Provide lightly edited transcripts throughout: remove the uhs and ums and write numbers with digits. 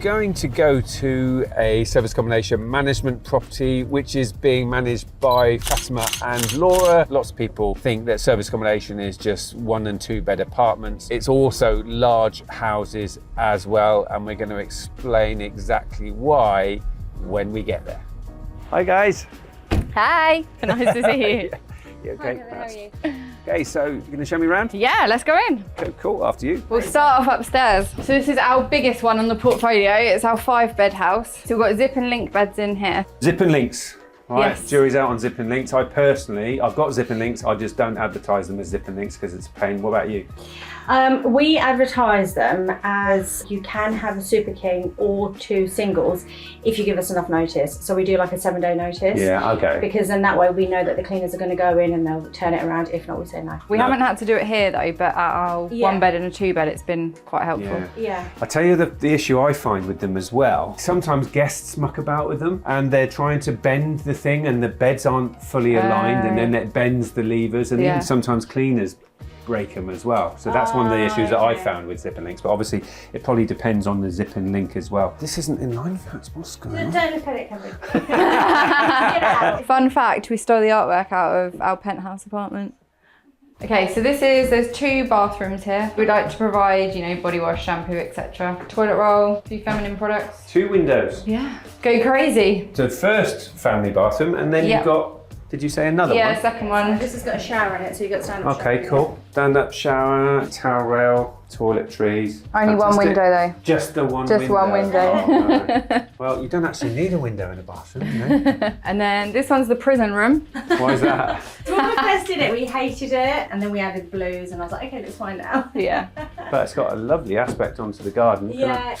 going to go to a service accommodation management property which is being managed by Fatima and Laura. Lots of people think that service accommodation is just 1 and 2 bed apartments. It's also large houses as well, and we're going to explain exactly why when we get there. Hi guys. Hi, nice to see you. You okay? Hi, how are you? Okay, so you're going to show me around? Yeah, let's go in. Okay, cool, after you. We'll start off upstairs. So this is our biggest one on the portfolio. It's our 5-bed house. So we've got zip and link beds in here. Zip and links. Right, Yes. jury's out on zip and links. I've got zip and links. I just don't advertise them as zip and links because it's a pain. What about you? We advertise them as you can have a Super King or 2 singles if you give us enough notice. So we do like a 7-day notice. Yeah, okay. Because then that way we know that the cleaners are going to go in and they'll turn it around. If not, we say no. We haven't had to do it here though, but at our 1-bed and a 2-bed, it's been quite helpful. Yeah. I tell you the issue I find with them as well. Sometimes guests muck about with them and they're trying to bend the thing and the beds aren't fully aligned and then it bends the levers, and even sometimes cleaners break them as well. So that's one of the issues that I found with zip and links, but obviously it probably depends on the zip and link as well. This isn't in line with that. What's going on? Don't look at it, Cameron. Fun fact, we stole the artwork out of our penthouse apartment. Okay, so there's 2 bathrooms here. We'd like to provide, body wash, shampoo, etc. Toilet roll, a few feminine products. 2 windows. Yeah, go crazy. So first family bathroom, and then you've got, did you say another one? Yeah, second one. This has got a shower in it, so you've got stand-up shower. Okay, cool. Stand-up shower, towel rail, toiletries. Only one window though. Just the one Just window. one window. Oh, no. Well, you don't actually need a window in a bathroom, you know? And then this one's the prison room. Why is that? When we first did it, we hated it, and then we added blues, and I was like, okay, let's find out. Yeah. But it's got a lovely aspect onto the garden. Yeah.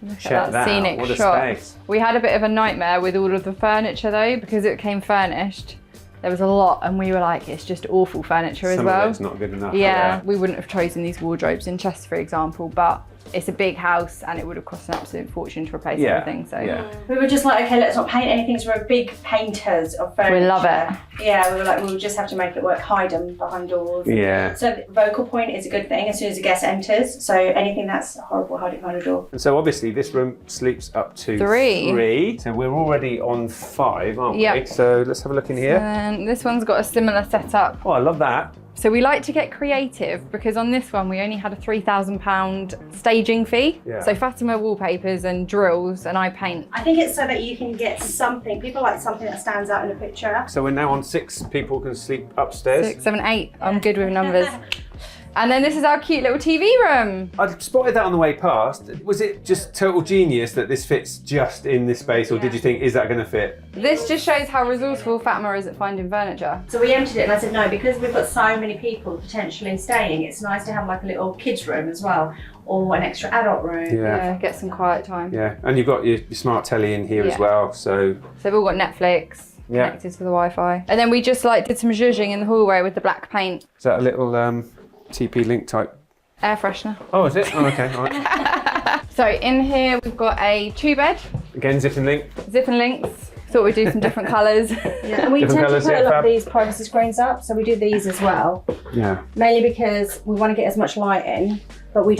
Look Check at that scenic What a shot. space. We had a bit of a nightmare with all of the furniture though, because it came furnished. There was a lot, and we were like, it's just awful furniture as Some well. of it's not good enough. Yeah, we wouldn't have chosen these wardrobes in chests, for example, but it's a big house and it would have cost an absolute fortune to replace everything. So we were just like, okay, let's not paint anything, so we're big painters of furniture. We love it. Yeah, we were like, we'll just have to make it work, hide them behind doors. Yeah. So the vocal point is a good thing as soon as a guest enters. So anything that's horrible, hide it behind a door. And so obviously this room sleeps up to 3. So we're already on 5, aren't we? Yep. So let's have a look in here. And this one's got a similar setup. Oh, I love that. So we like to get creative because on this one we only had a £3,000 staging fee. Yeah. So Fatima wallpapers and drills and I paint. I think it's so that you can get something, people like something that stands out in a picture. So we're now on 6 people can sleep upstairs. 6, 7, 8. I'm good with numbers. And then this is our cute little TV room. I spotted that on the way past. Was it just total genius that this fits just in this space, or did you think, is that going to fit? This just shows how resourceful Fatima is at finding furniture. So we emptied it and I said, no, because we've got so many people potentially staying, it's nice to have like a little kids room as well, or an extra adult room. Yeah, get some quiet time. Yeah, and you've got your smart telly in here as well, so... So we've all got Netflix connected to the Wi-Fi. And then we just did some zhuzhing in the hallway with the black paint. Is that a little TP-Link type? Air freshener. Oh, is it? Oh, okay, all right. So in here we've got a 2-bed. Again, zip and link. Zip and links. Thought we'd do some different colours. Yeah, and we Different tend colours, to put a lot fab. of these privacy screens up, so we do these as well. Yeah. Mainly because we want to get as much light in, but we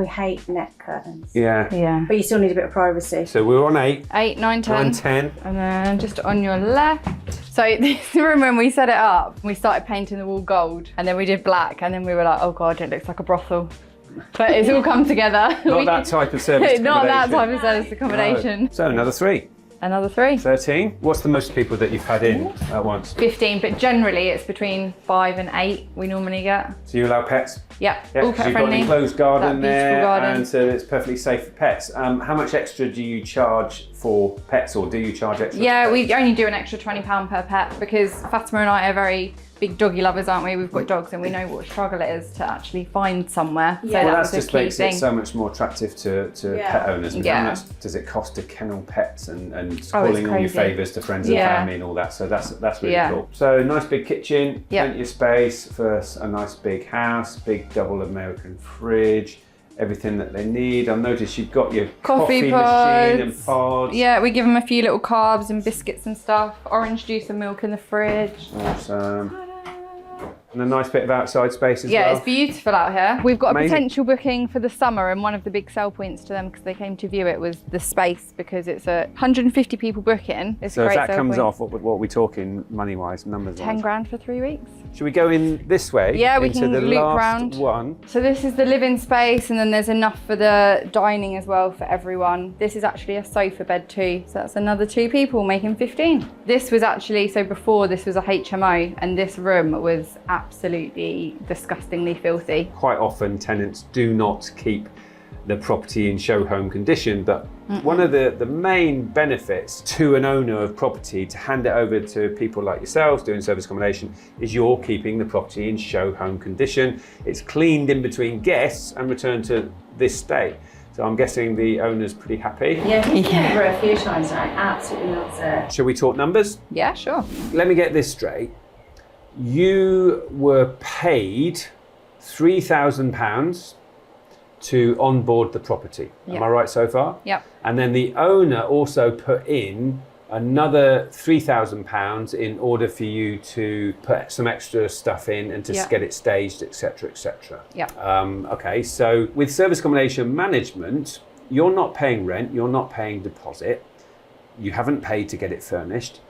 hate net curtains. Yeah. Yeah. But you still need a bit of privacy. So we're on 8. 8, 9, 10. 9, 10. And then just on your left. So this room, when we set it up, we started painting the wall gold and then we did black and then we were like, oh God, it looks like a brothel. But it's all come together. Not that type of service accommodation. Not that type of service accommodation. No. So another 3. Another 3. 13. What's the most people that you've had in at once? 15, but generally it's between 5 and 8 we normally get. So you allow pets? Yep, Yeah, all because pet you've got an friendly. enclosed garden That beautiful there, garden. and so it's perfectly safe for pets. How much extra do you charge for pets, or do you charge extra? Yeah, for pets? we only do an extra £20 per pet because Fatima and I are very big doggy lovers, aren't we? We've got dogs and we know what a struggle it is to actually find somewhere. So Yeah. Well, that that was just a key makes thing. it so much more attractive to pet owners. And Yeah. how much does it cost to kennel pets and it's calling all your crazy. favours to friends and Yeah. family and all that? So that's really Yeah. cool. So nice big kitchen, Yeah. plenty of space for a nice big house, big double American fridge. Everything that they need. I've noticed you've got your coffee machine and pods. Yeah, we give them a few little carbs and biscuits and stuff. Orange juice and milk in the fridge. Awesome. And a nice bit of outside space as well. Yeah, it's beautiful out here. We've got Amazing. a potential booking for the summer, and one of the big sell points to them, because they came to view it, was the space, because it's a 150 people booking. It's So a if great that sell comes point. off, what are we talking money-wise, numbers-wise? 10 grand for 3 weeks. Should we go in this way? Yeah, we into can the loop last round. one? So this is the living space, and then there's enough for the dining as well for everyone. This is actually a sofa bed too, so that's another 2 people, making 15. This was actually, so before this was a HMO, and this room was absolutely disgustingly filthy. Quite often tenants do not keep the property in show home condition, but one of the main benefits to an owner of property to hand it over to people like yourselves doing service accommodation is you're keeping the property in show home condition. It's cleaned in between guests and returned to this state. So I'm guessing the owner's pretty happy. Yeah, he's been over a few times now. Absolutely loves it. Shall we talk numbers? Yeah, sure. Let me get this straight. You were paid £3,000 to onboard the property. Am I right so far? Yep. And then the owner also put in another £3,000 in order for you to put some extra stuff in and to get it staged, etc., etc. Yeah. Okay, so with service accommodation management, you're not paying rent, you're not paying deposit, you haven't paid to get it furnished.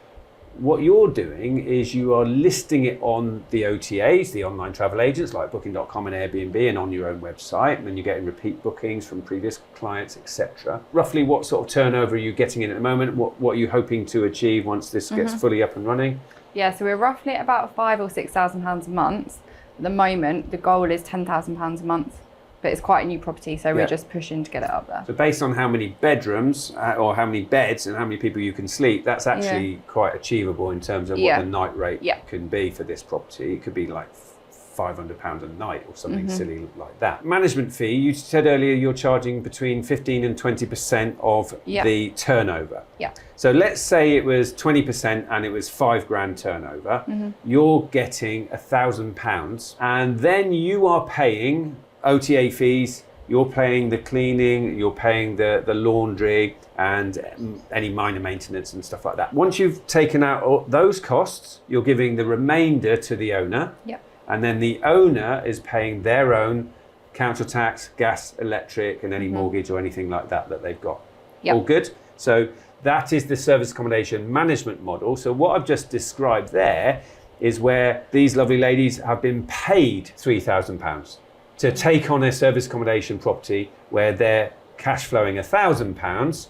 What you're doing is you are listing it on the OTAs, the online travel agents like Booking.com and Airbnb, and on your own website, and then you're getting repeat bookings from previous clients, etc. Roughly what sort of turnover are you getting in at the moment? What are you hoping to achieve once this gets fully up and running? Yeah, so we're roughly at about £5,000 or £6,000 a month. At the moment, the goal is £10,000 a month, but it's quite a new property, so we're just pushing to get it up there. So based on how many bedrooms or how many beds and how many people you can sleep, that's actually quite achievable in terms of what the night rate can be for this property. It could be like £500 a night or something silly like that. Management fee, you said earlier you're charging between 15 and 20% of the turnover. Yeah. So let's say it was 20% and it was £5,000 turnover. You're getting £1,000, and then you are paying OTA fees, you're paying the cleaning, you're paying the laundry and any minor maintenance and stuff like that. Once you've taken out all those costs, you're giving the remainder to the owner. Yep. And then the owner is paying their own council tax, gas, electric, and any mortgage or anything like that that they've got. All good? So that is the service accommodation management model. So what I've just described there is where these lovely ladies have been paid £3,000 to take on a service accommodation property where they're cash flowing £1,000,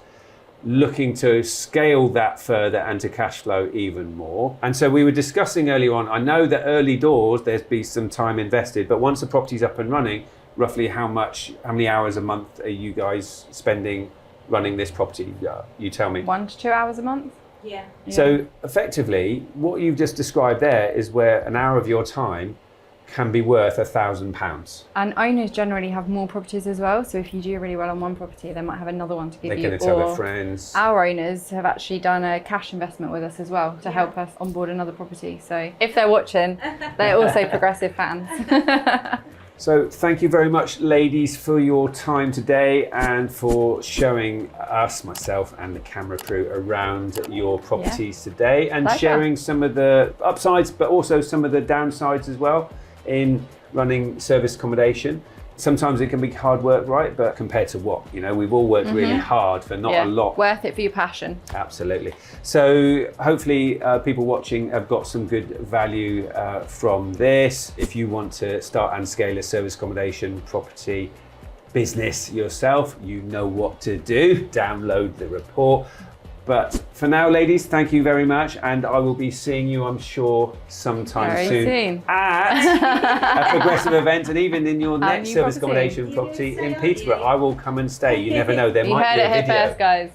looking to scale that further and to cash flow even more. And so we were discussing earlier on, I know that early doors there's been some time invested, but once the property's up and running, roughly how many hours a month are you guys spending running this property? You tell me. 1 to 2 hours a month. Yeah. So effectively, what you've just described there is where an hour of your time can be worth £1,000. And owners generally have more properties as well. So if you do really well on one property, they might have another one to give They're you. going to tell their friends. Our owners have actually done a cash investment with us as well to help us onboard another property. So if they're watching, they're also progressive fans. So thank you very much, ladies, for your time today and for showing us, myself and the camera crew, around your properties today and sharing some of the upsides, but also some of the downsides as well in running service accommodation. Sometimes it can be hard work, right? But compared to what? You know, we've all worked really hard for not a lot. Worth it for your passion. Absolutely. So hopefully people watching have got some good value from this. If you want to start and scale a service accommodation property business yourself, you know what to do. Download the report. But for now, ladies, thank you very much. And I will be seeing you, I'm sure, sometime Very soon. at a progressive event, and even in your next new service property. accommodation property in Peterborough. I will come and stay. You never know, there You might heard be a it here video. first, guys.